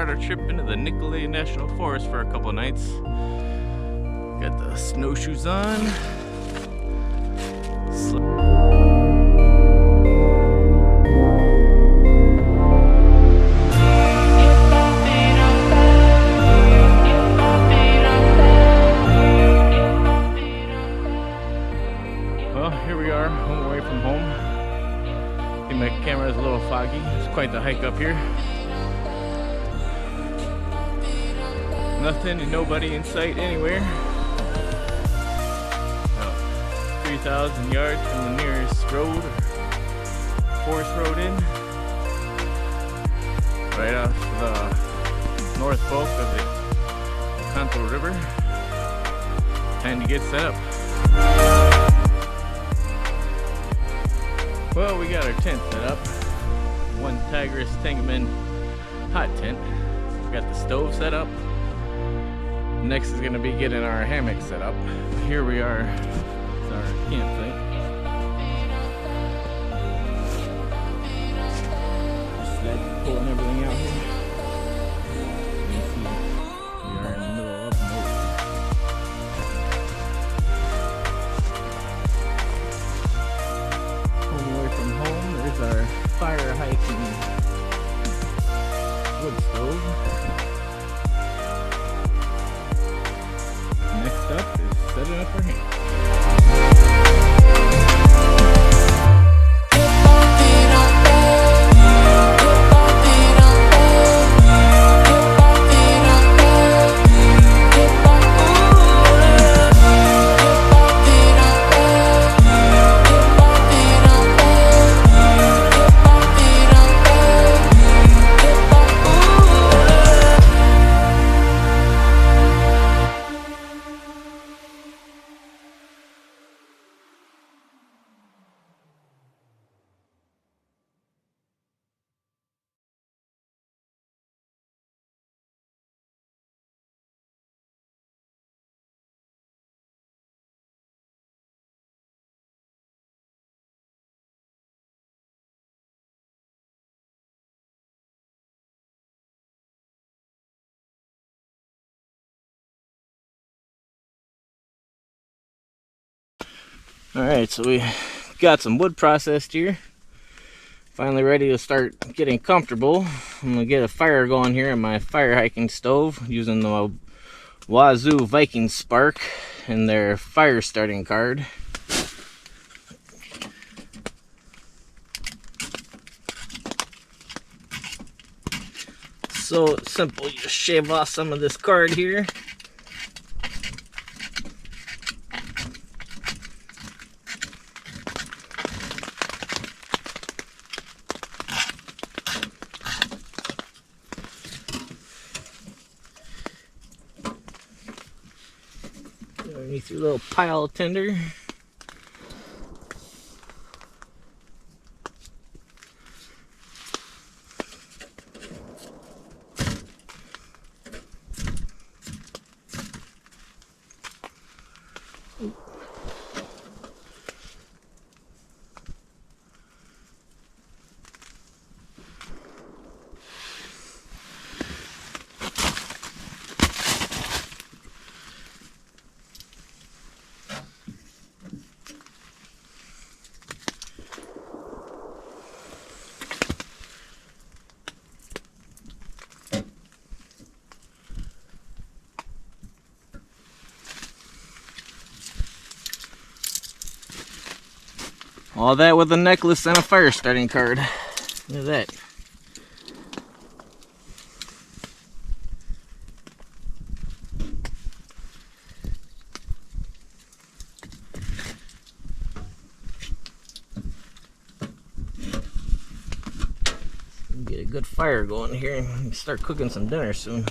start our trip into the Nicolet National Forest for a couple of nights. Got the snowshoes on. Well, here we are, home away from home. I think my camera is a little foggy. It's quite the hike up here. Nothing and nobody in sight anywhere. About 3,000 yards from the nearest road or forest road in. Right off the north fork of the Conto River. Time to get set up. Well, we got our tent set up. One Tigris Tangaman hot tent. We got the stove set up. Next is going to be getting our hammock set up. Here we are. It's our campsite. Just pulling everything out here. You can see we are in the middle of nowhere. Home away from home. There's our fire hiking wood stove. Next up is setting up our hammock. Alright, so we got some wood processed here. Finally ready to start getting comfortable. I'm going to get a fire going here in my fire hiking stove using the Wazoo Viking Spark and their fire starting card. So simple, you just shave off some of this card here. Underneath your little pile of tinder. All that with a necklace and a fire starting card. Look at that. Get a good fire going here and start cooking some dinner soon.